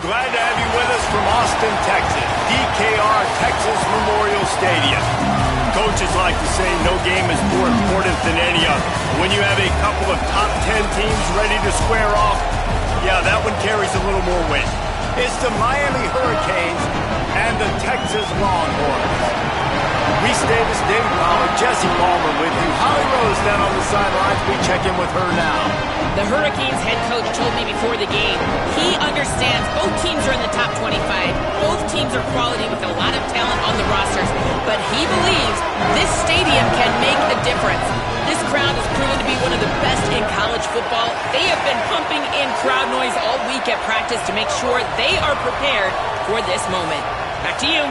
glad to have you with us from Austin, Texas, DKR Texas Memorial Stadium. Coaches like to say no game is more important than any other. When you have a couple of top 10 teams ready to square off, yeah, that one carries a little more weight. It's the Miami Hurricanes and the Texas Longhorns. We stay the state of college. Jesse Palmer with you. Holly Rose down on the sidelines. We check in with her now. The Hurricanes head coach told me before the game, he understands both teams are in the top 25. Both teams are quality with a lot of talent on the rosters. But he believes this stadium can make a difference. This crowd has proven to be one of the best in college football. They have been pumping in crowd noise all week at practice to make sure they are prepared for this moment. Back to you.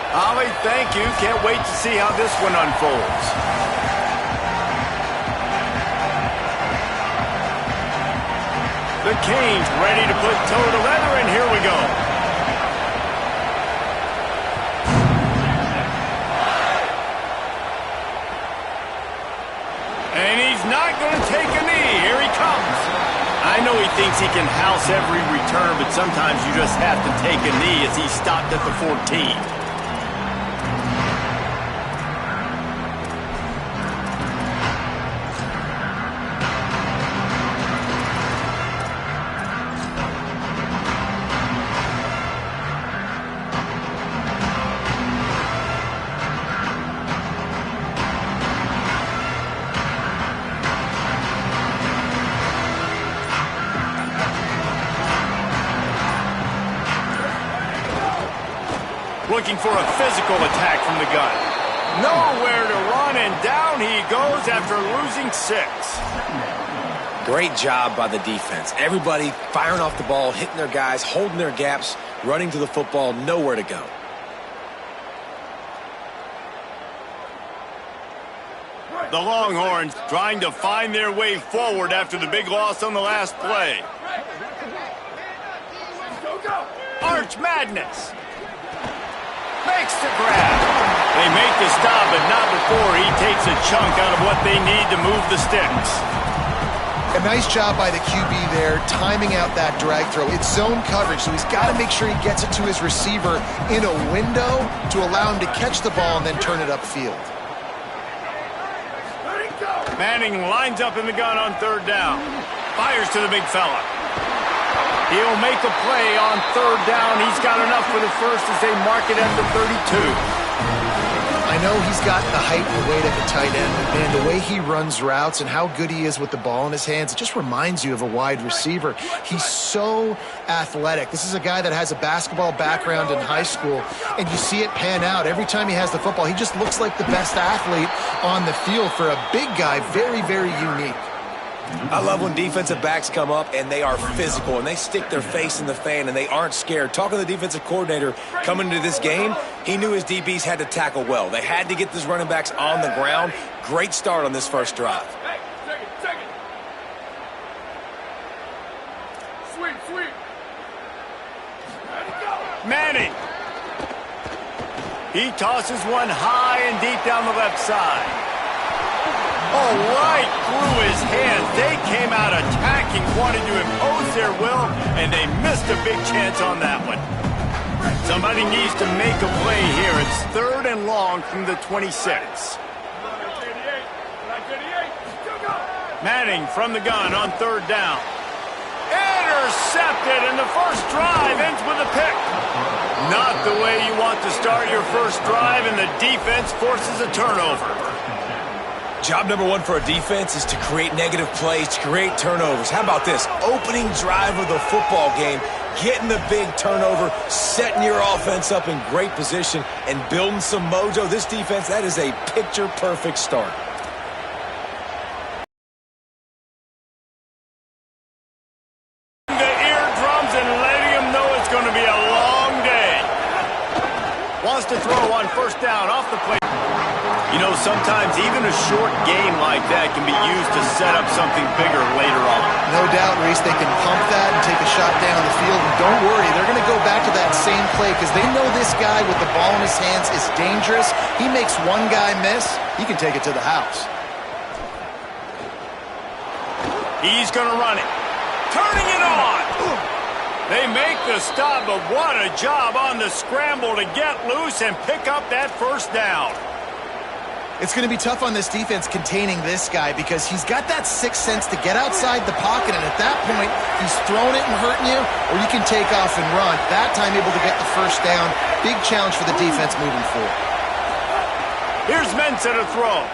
Holly, thank you. Can't wait to see how this one unfolds. The Canes ready to put toe to leather, and here we go. And he's not going to take a knee. Here he comes. I know he thinks he can house every return, but sometimes you just have to take a knee as he stopped at the 14. Looking for a physical attack from the gun. Nowhere to run, and down he goes after losing 6. Great job by the defense. Everybody firing off the ball, hitting their guys, holding their gaps, running to the football, nowhere to go. The Longhorns trying to find their way forward after the big loss on the last play. Arch Madness. Makes the grab. They make the stop, but not before he takes a chunk out of what they need to move the sticks. A nice job by the QB there, timing out that drag throw. It's zone coverage, so he's got to make sure he gets it to his receiver in a window to allow him to catch the ball and then turn it upfield. Manning lines up in the gun on 3rd down. Fires to the big fella. He'll make a play on 3rd down. He's got enough for the first as they mark it at the 32. I know he's got the height and weight at the tight end, but man, the way he runs routes and how good he is with the ball in his hands, it just reminds you of a wide receiver. He's so athletic. This is a guy that has a basketball background in high school, and you see it pan out. Every time he has the football, he just looks like the best athlete on the field for a big guy. Very, very unique. I love when defensive backs come up and they are physical and they stick their face in the fan and they aren't scared. Talking to the defensive coordinator coming into this game, he knew his DBs had to tackle well. They had to get these running backs on the ground. Great start on this first drive. Sweep. Manning. He tosses one high and deep down the left side. Oh, right through his hands. They came out attacking, wanted to impose their will, and they missed a big chance on that one. Somebody needs to make a play here. It's 3rd and long from the 26. Manning from the gun on 3rd down. Intercepted, and the first drive ends with a pick. Not the way you want to start your first drive, and the defense forces a turnover. Job number 1 for a defense is to create negative plays, to create turnovers. How about this? Opening drive of the football game, getting the big turnover, setting your offense up in great position, and building some mojo. This defense, that is a picture-perfect start. The eardrums and letting him know it's going to be a long day. Wants to throw on 1st down off the plate. You know, sometimes even a short game like that can be used to set up something bigger later on. No doubt, Reese, they can pump that and take a shot down the field. And don't worry, they're going to go back to that same play because they know this guy with the ball in his hands is dangerous. He makes one guy miss, he can take it to the house. He's going to run it. Turning it on. They make the stop, but what a job on the scramble to get loose and pick up that first down. It's going to be tough on this defense containing this guy because he's got that sixth sense to get outside the pocket, and at that point, he's throwing it and hurting you, or you can take off and run. That time able to get the first down. Big challenge for the defense moving forward. Here's Mensa to throw.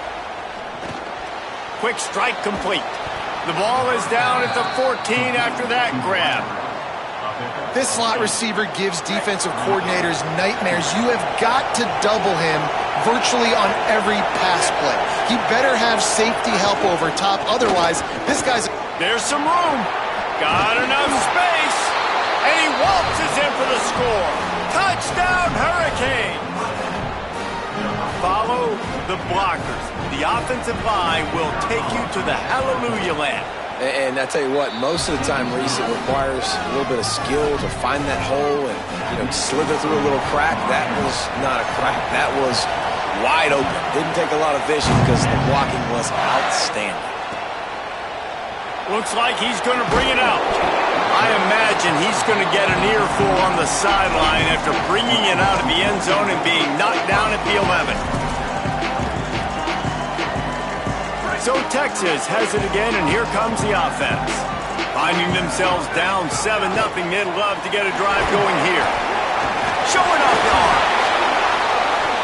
Quick strike complete. The ball is down at the 14 after that grab. This slot receiver gives defensive coordinators nightmares. You have got to double him virtually on every pass play. He better have safety help over top. Otherwise, this guy's... There's some room. Got enough space. And he waltzes in for the score. Touchdown, Hurricanes. Follow the blockers. The offensive line will take you to the hallelujah land. And I tell you what, most of the time, Reese, it requires a little bit of skill to find that hole and, slither through a little crack. That was not a crack. That was wide open. Didn't take a lot of vision because the blocking was outstanding. Looks like he's going to bring it out. I imagine he's going to get an earful on the sideline after bringing it out of the end zone and being knocked down at the 11. So Texas has it again, and here comes the offense. Finding themselves down 7-0, they'd love to get a drive going here. Showing off the arm.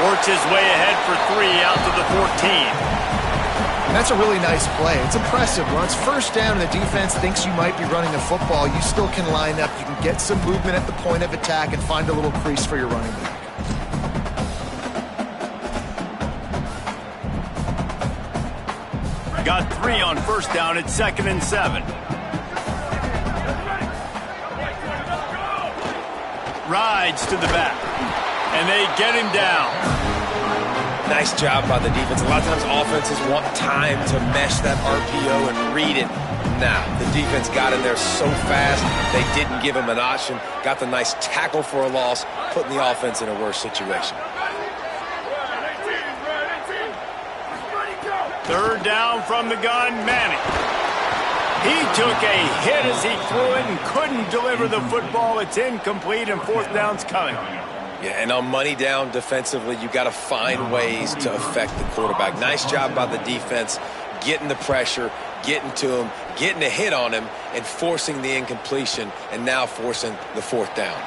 Works his way ahead for 3 out to the 14. And that's a really nice play. It's impressive. Once first down and the defense thinks you might be running the football, you still can line up. You can get some movement at the point of attack and find a little crease for your running back. Got 3 on first down at 2nd and 7. Rides to the back. And they get him down. Nice job by the defense. A lot of times offenses want time to mesh that RPO and read it. Nah, the defense got in there so fast, they didn't give him an option. Got the nice tackle for a loss, putting the offense in a worse situation. 3rd down from the gun, Manning. He took a hit as he threw it and couldn't deliver the football. It's incomplete, and 4th down's coming. Yeah, and on money down defensively, you got to find ways to affect the quarterback. Nice job by the defense, getting the pressure, getting to him, getting a hit on him, and forcing the incompletion, and now forcing the 4th down.